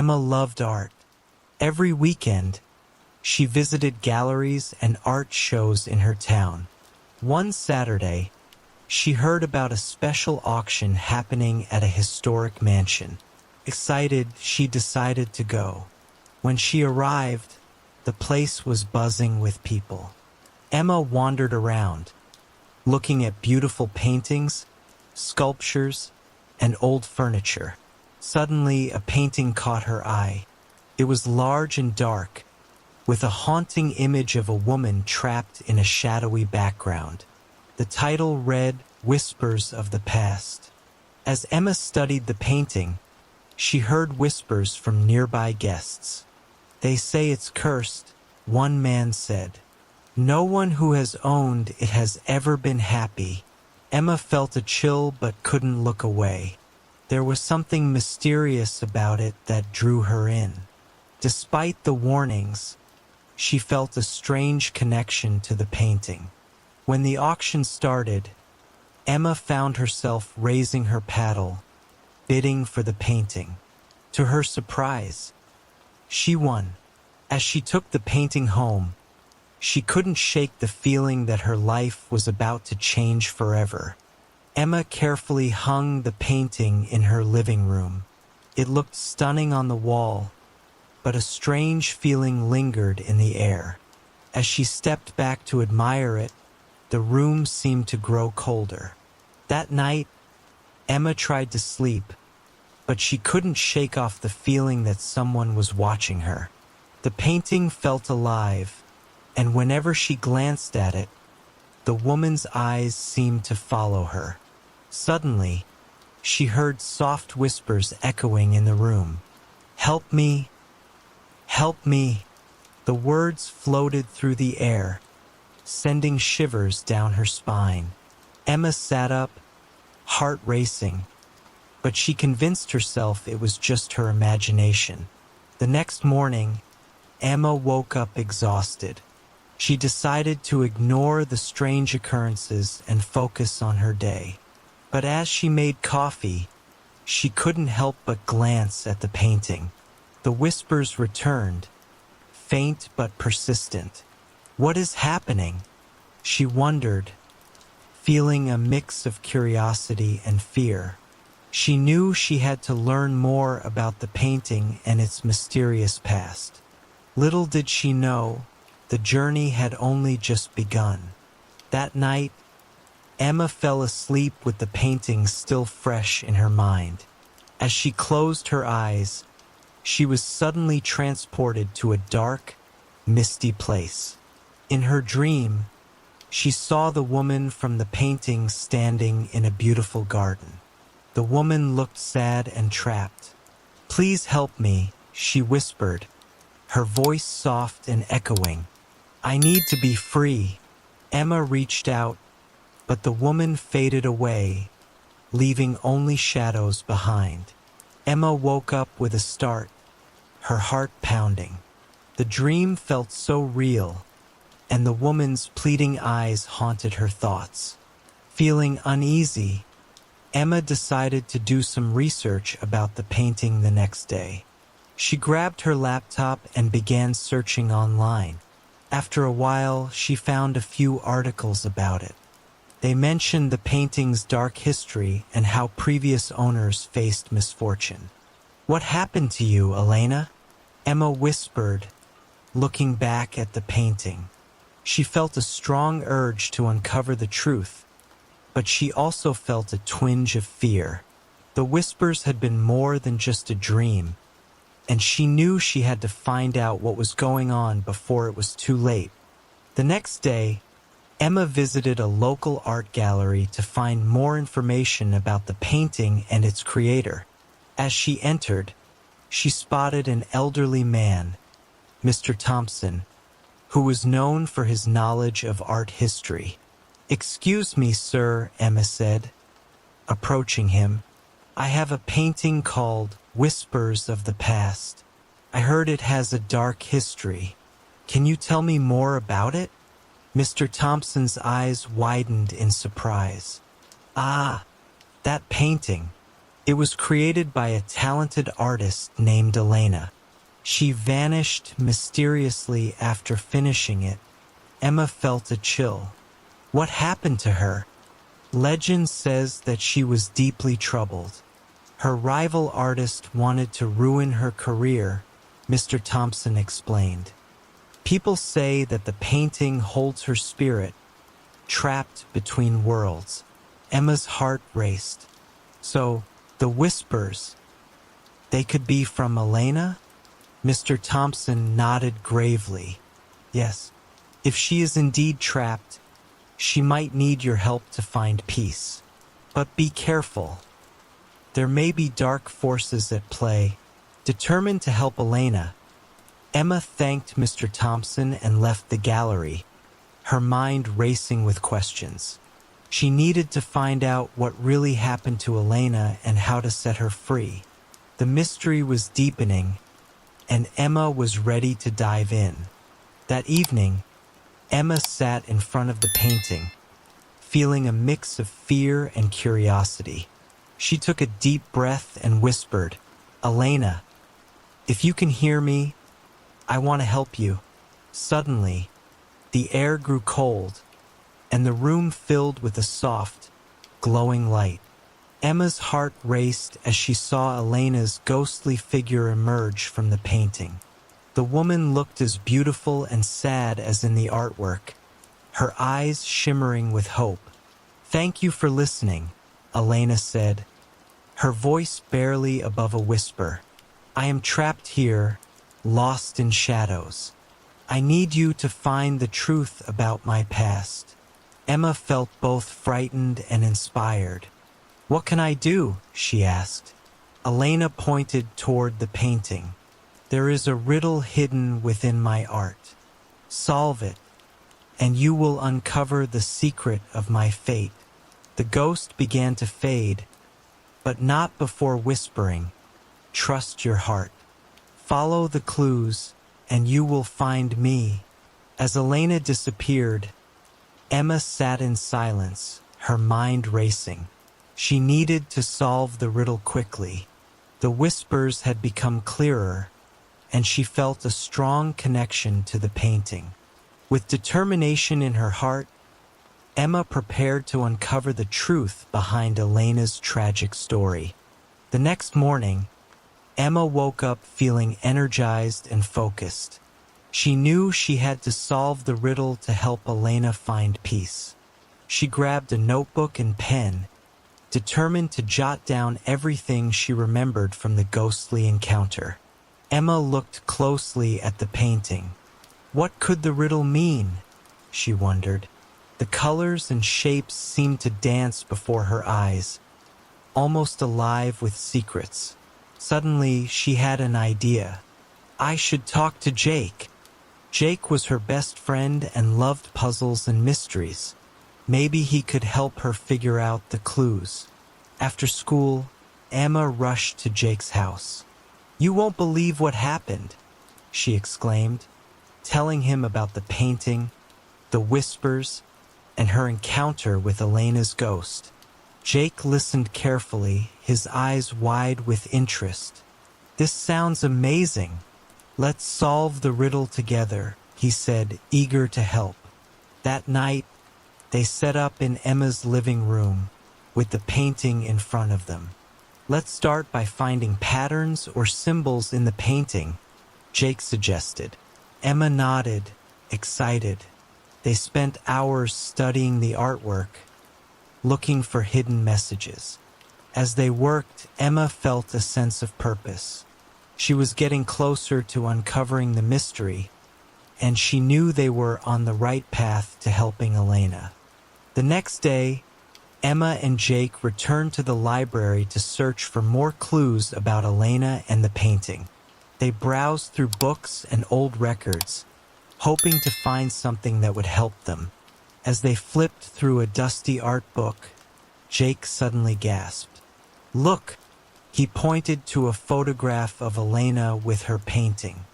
Emma loved art. Every weekend, she visited galleries and art shows in her town. One Saturday, she heard about a special auction happening at a historic mansion. Excited, she decided to go. When she arrived, the place was buzzing with people. Emma wandered around, looking at beautiful paintings, sculptures, and old furniture. Suddenly, a painting caught her eye. It was large and dark, with a haunting image of a woman trapped in a shadowy background. The title read, "Whispers of the Past." As Emma studied the painting, she heard whispers from nearby guests. "They say it's cursed," one man said. "No one who has owned it has ever been happy." Emma felt a chill but couldn't look away. There was something mysterious about it that drew her in. Despite the warnings, she felt a strange connection to the painting. When the auction started, Emma found herself raising her paddle, bidding for the painting. To her surprise, she won. As she took the painting home, she couldn't shake the feeling that her life was about to change forever. Emma carefully hung the painting in her living room. It looked stunning on the wall, but a strange feeling lingered in the air. As she stepped back to admire it, the room seemed to grow colder. That night, Emma tried to sleep, but she couldn't shake off the feeling that someone was watching her. The painting felt alive, and whenever she glanced at it, the woman's eyes seemed to follow her. Suddenly, she heard soft whispers echoing in the room. "Help me! Help me!" The words floated through the air, sending shivers down her spine. Emma sat up, heart racing, but she convinced herself it was just her imagination. The next morning, Emma woke up exhausted. She decided to ignore the strange occurrences and focus on her day. But as she made coffee, she couldn't help but glance at the painting. The whispers returned, faint but persistent. "What is happening?" she wondered, feeling a mix of curiosity and fear. She knew she had to learn more about the painting and its mysterious past. Little did she know, the journey had only just begun. That night, Emma fell asleep with the painting still fresh in her mind. As she closed her eyes, she was suddenly transported to a dark, misty place. In her dream, she saw the woman from the painting standing in a beautiful garden. The woman looked sad and trapped. "Please help me," she whispered, her voice soft and echoing. "I need to be free." Emma reached out, but the woman faded away, leaving only shadows behind. Emma woke up with a start, her heart pounding. The dream felt so real, and the woman's pleading eyes haunted her thoughts. Feeling uneasy, Emma decided to do some research about the painting the next day. She grabbed her laptop and began searching online. After a while, she found a few articles about it. They mentioned the painting's dark history and how previous owners faced misfortune. "What happened to you, Elena?" Emma whispered, looking back at the painting. She felt a strong urge to uncover the truth, but she also felt a twinge of fear. The whispers had been more than just a dream, and she knew she had to find out what was going on before it was too late. The next day, Emma visited a local art gallery to find more information about the painting and its creator. As she entered, she spotted an elderly man, Mr. Thompson, who was known for his knowledge of art history. "Excuse me, sir," Emma said, approaching him. "I have a painting called Whispers of the Past. I heard it has a dark history. Can you tell me more about it?" Mr. Thompson's eyes widened in surprise. "Ah, that painting. It was created by a talented artist named Elena. She vanished mysteriously after finishing it. Emma felt a chill. What happened to her? Legend says that she was deeply troubled. Her rival artist wanted to ruin her career, Mr. Thompson explained. People say that the painting holds her spirit, trapped between worlds. Emma's heart raced. So, the whispers, they could be from Elena? Mr. Thompson nodded gravely. Yes, if she is indeed trapped, she might need your help to find peace. But be careful. There may be dark forces at play. Determined to help Elena, Emma thanked Mr. Thompson and left the gallery, her mind racing with questions. She needed to find out what really happened to Elena and how to set her free. The mystery was deepening, and Emma was ready to dive in. That evening, Emma sat in front of the painting, feeling a mix of fear and curiosity. She took a deep breath and whispered, "Elena, if you can hear me, I want to help you." Suddenly, the air grew cold, and the room filled with a soft, glowing light. Emma's heart raced as she saw Elena's ghostly figure emerge from the painting. The woman looked as beautiful and sad as in the artwork, her eyes shimmering with hope. "Thank you for listening," Elena said, her voice barely above a whisper. "I am trapped here, lost in shadows. I need you to find the truth about my past." Emma felt both frightened and inspired. "What can I do?" she asked. Elena pointed toward the painting. "There is a riddle hidden within my art. Solve it, and you will uncover the secret of my fate." The ghost began to fade, but not before whispering, "Trust your heart. Follow the clues, and you will find me." As Elena disappeared, Emma sat in silence, her mind racing. She needed to solve the riddle quickly. The whispers had become clearer, and she felt a strong connection to the painting. With determination in her heart, Emma prepared to uncover the truth behind Elena's tragic story. The next morning, Emma woke up feeling energized and focused. She knew she had to solve the riddle to help Elena find peace. She grabbed a notebook and pen, determined to jot down everything she remembered from the ghostly encounter. Emma looked closely at the painting. What could the riddle mean? She wondered. The colors and shapes seemed to dance before her eyes, almost alive with secrets. Suddenly, she had an idea. I should talk to Jake. Jake was her best friend and loved puzzles and mysteries. Maybe he could help her figure out the clues. After school, Emma rushed to Jake's house. "You won't believe what happened," she exclaimed, telling him about the painting, the whispers, and her encounter with Elena's ghost. Jake listened carefully, his eyes wide with interest. "This sounds amazing. Let's solve the riddle together," he said, eager to help. That night, they set up in Emma's living room, with the painting in front of them. "Let's start by finding patterns or symbols in the painting," Jake suggested. Emma nodded, excited. They spent hours studying the artwork, looking for hidden messages. As they worked, Emma felt a sense of purpose. She was getting closer to uncovering the mystery, and she knew they were on the right path to helping Elena. The next day, Emma and Jake returned to the library to search for more clues about Elena and the painting. They browsed through books and old records, hoping to find something that would help them. As they flipped through a dusty art book, Jake suddenly gasped. "Look!" He pointed to a photograph of Elena with her painting.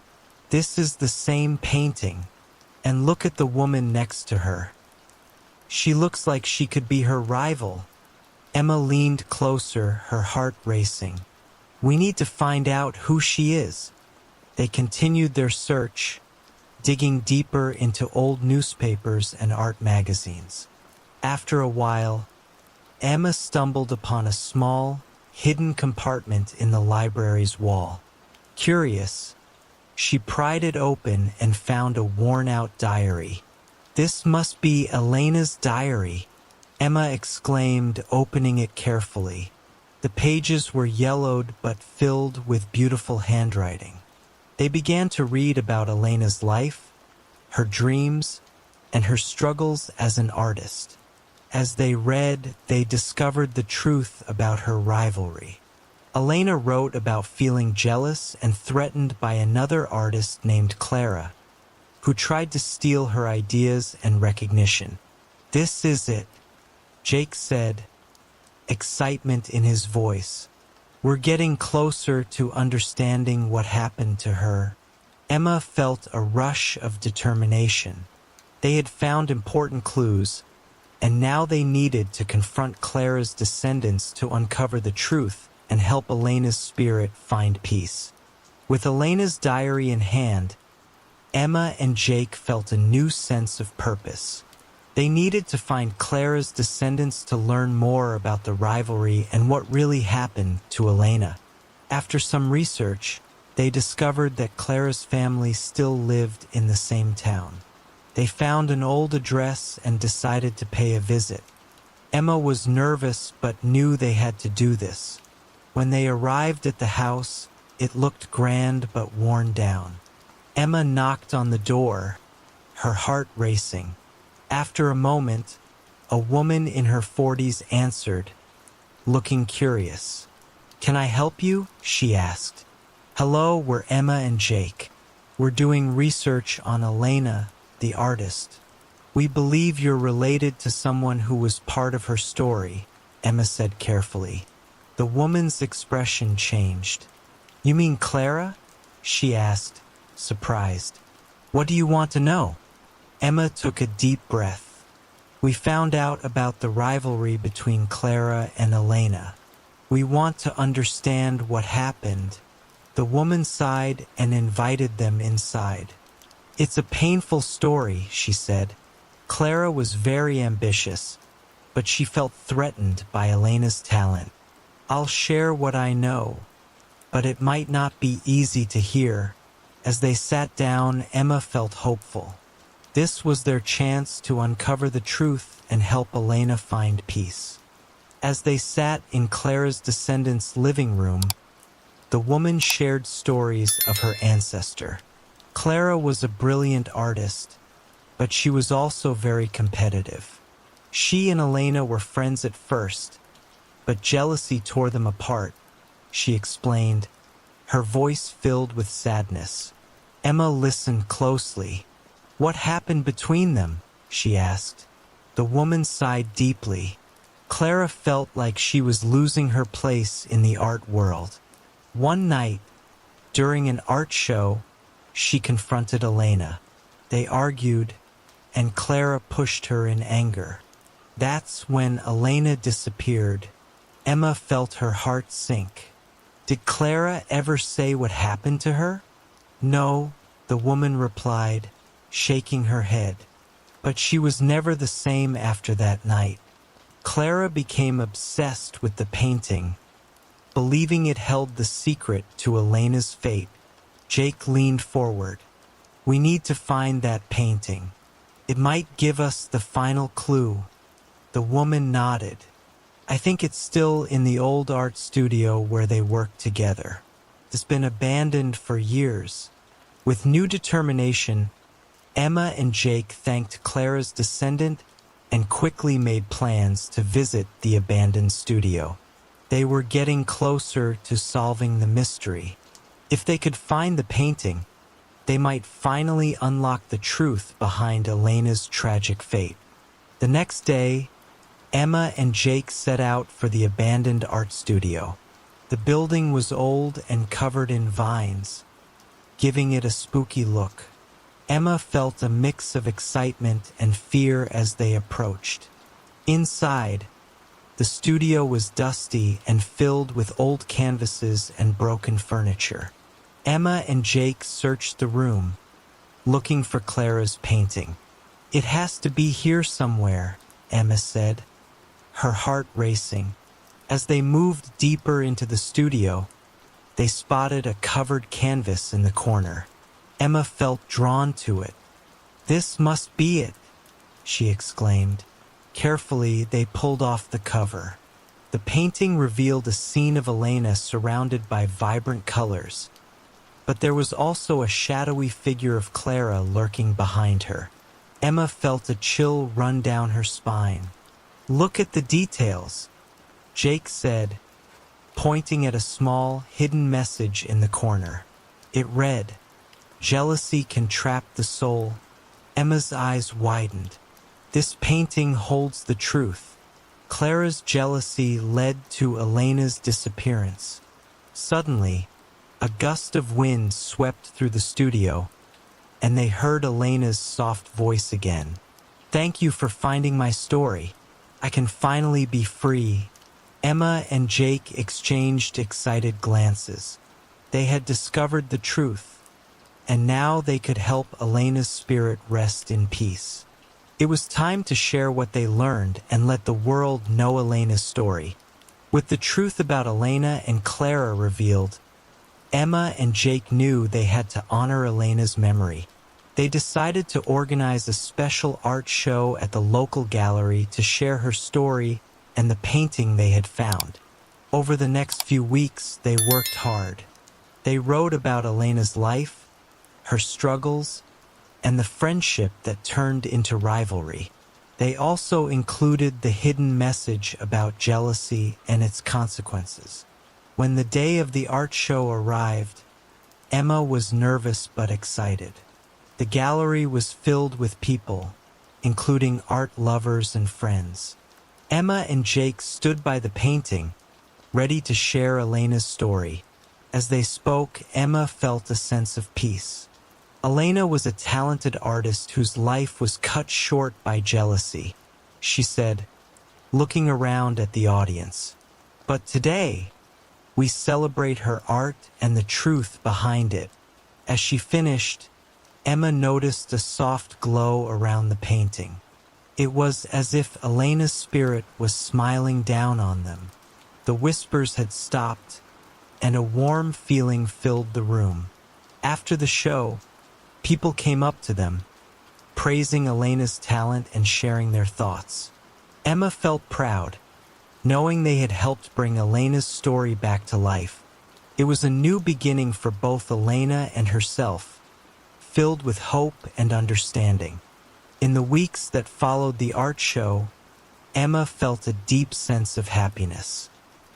"This is the same painting, and look at the woman next to her. She looks like she could be her rival." Emma leaned closer, her heart racing. We need to find out who she is. They continued their search, digging deeper into old newspapers and art magazines. After a while, Emma stumbled upon a small, hidden compartment in the library's wall. Curious, she pried it open and found a worn-out diary. "This must be Elena's diary," Emma exclaimed, opening it carefully. The pages were yellowed but filled with beautiful handwriting. They began to read about Elena's life, her dreams, and her struggles as an artist. As they read, they discovered the truth about her rivalry. Elena wrote about feeling jealous and threatened by another artist named Clara, who tried to steal her ideas and recognition. "This is it," Jake said, excitement in his voice. "We're getting closer to understanding what happened to her." Emma felt a rush of determination. They had found important clues, and now they needed to confront Clara's descendants to uncover the truth and help Elena's spirit find peace. With Elena's diary in hand, Emma and Jake felt a new sense of purpose. They needed to find Clara's descendants to learn more about the rivalry and what really happened to Elena. After some research, they discovered that Clara's family still lived in the same town. They found an old address and decided to pay a visit. Emma was nervous but knew they had to do this. When they arrived at the house, it looked grand but worn down. Emma knocked on the door, her heart racing. After a moment, a woman in her 40s answered, looking curious. "Can I help you?" she asked. "Hello, we're Emma and Jake. We're doing research on Elena, the artist. We believe you're related to someone who was part of her story," Emma said carefully. The woman's expression changed. "You mean Clara?" she asked, surprised. "What do you want to know?" Emma took a deep breath. "We found out about the rivalry between Clara and Elena. We want to understand what happened." The woman sighed and invited them inside. "It's a painful story," she said. "Clara was very ambitious, but she felt threatened by Elena's talent. I'll share what I know, but it might not be easy to hear." As they sat down, Emma felt hopeful. This was their chance to uncover the truth and help Elena find peace. As they sat in Clara's descendants' living room, the woman shared stories of her ancestor. Clara was a brilliant artist, but she was also very competitive. She and Elena were friends at first, but jealousy tore them apart, she explained, her voice filled with sadness. Emma listened closely. "What happened between them?" she asked. The woman sighed deeply. Clara felt like she was losing her place in the art world. One night, during an art show, she confronted Elena. They argued, and Clara pushed her in anger. That's when Elena disappeared. Emma felt her heart sink. Did Clara ever say what happened to her? No, the woman replied, shaking her head. But she was never the same after that night. Clara became obsessed with the painting, believing it held the secret to Elena's fate. Jake leaned forward. "We need to find that painting. It might give us the final clue." The woman nodded. "I think it's still in the old art studio where they worked together. It's been abandoned for years." With new determination, Emma and Jake thanked Clara's descendant and quickly made plans to visit the abandoned studio. They were getting closer to solving the mystery. If they could find the painting, they might finally unlock the truth behind Elena's tragic fate. The next day, Emma and Jake set out for the abandoned art studio. The building was old and covered in vines, giving it a spooky look. Emma felt a mix of excitement and fear as they approached. Inside, The studio was dusty and filled with old canvases and broken furniture. Emma and Jake searched the room, looking for Clara's painting. "It has to be here somewhere," Emma said, her heart racing. As they moved deeper into the studio, they spotted a covered canvas in the corner. Emma felt drawn to it. "This must be it," she exclaimed. Carefully, they pulled off the cover. The painting revealed a scene of Elena surrounded by vibrant colors, but there was also a shadowy figure of Clara lurking behind her. Emma felt a chill run down her spine. "Look at the details," Jake said, pointing at a small, hidden message in the corner. It read, "Jealousy can trap the soul." Emma's eyes widened. This painting holds the truth. Clara's jealousy led to Elena's disappearance. Suddenly, a gust of wind swept through the studio, and they heard Elena's soft voice again. "Thank you for finding my story. I can finally be free." Emma and Jake exchanged excited glances. They had discovered the truth, and now they could help Elena's spirit rest in peace. It was time to share what they learned and let the world know Elena's story. With the truth about Elena and Clara revealed, Emma and Jake knew they had to honor Elena's memory. They decided to organize a special art show at the local gallery to share her story and the painting they had found. Over the next few weeks, they worked hard. They wrote about Elena's life, her struggles, and the friendship that turned into rivalry. They also included the hidden message about jealousy and its consequences. When the day of the art show arrived, Emma was nervous but excited. The gallery was filled with people, including art lovers and friends. Emma and Jake stood by the painting, ready to share Elena's story. As they spoke, Emma felt a sense of peace. Elena was a talented artist whose life was cut short by jealousy, she said, looking around at the audience. But today, we celebrate her art and the truth behind it. As she finished, Emma noticed a soft glow around the painting. It was as if Elena's spirit was smiling down on them. The whispers had stopped, and a warm feeling filled the room. After the show, people came up to them, praising Elena's talent and sharing their thoughts. Emma felt proud, knowing they had helped bring Elena's story back to life. It was a new beginning for both Elena and herself, filled with hope and understanding. In the weeks that followed the art show, Emma felt a deep sense of happiness.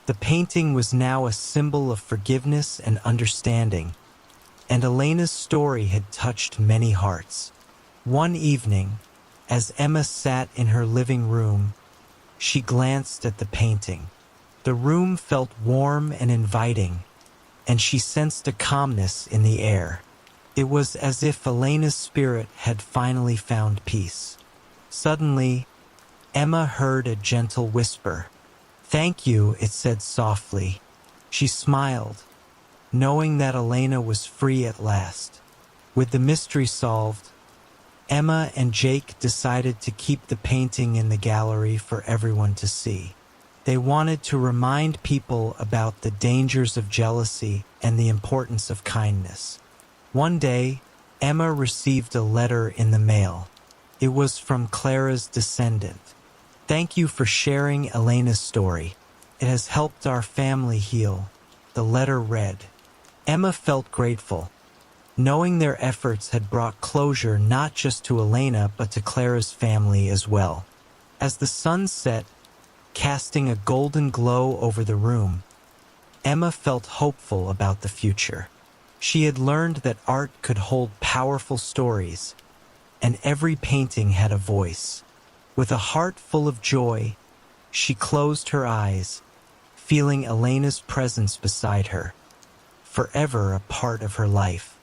The painting was now a symbol of forgiveness and understanding, and Elena's story had touched many hearts. One evening, as Emma sat in her living room, she glanced at the painting. The room felt warm and inviting, and she sensed a calmness in the air. It was as if Elena's spirit had finally found peace. Suddenly, Emma heard a gentle whisper. "Thank you," it said softly. She smiled, knowing that Elena was free at last. With the mystery solved, Emma and Jake decided to keep the painting in the gallery for everyone to see. They wanted to remind people about the dangers of jealousy and the importance of kindness. One day, Emma received a letter in the mail. It was from Clara's descendant. "Thank you for sharing Elena's story. It has helped our family heal," the letter read. Emma felt grateful, knowing their efforts had brought closure not just to Elena but to Clara's family as well. As the sun set, casting a golden glow over the room, Emma felt hopeful about the future. She had learned that art could hold powerful stories, and every painting had a voice. With a heart full of joy, she closed her eyes, feeling Elena's presence beside her, forever a part of her life.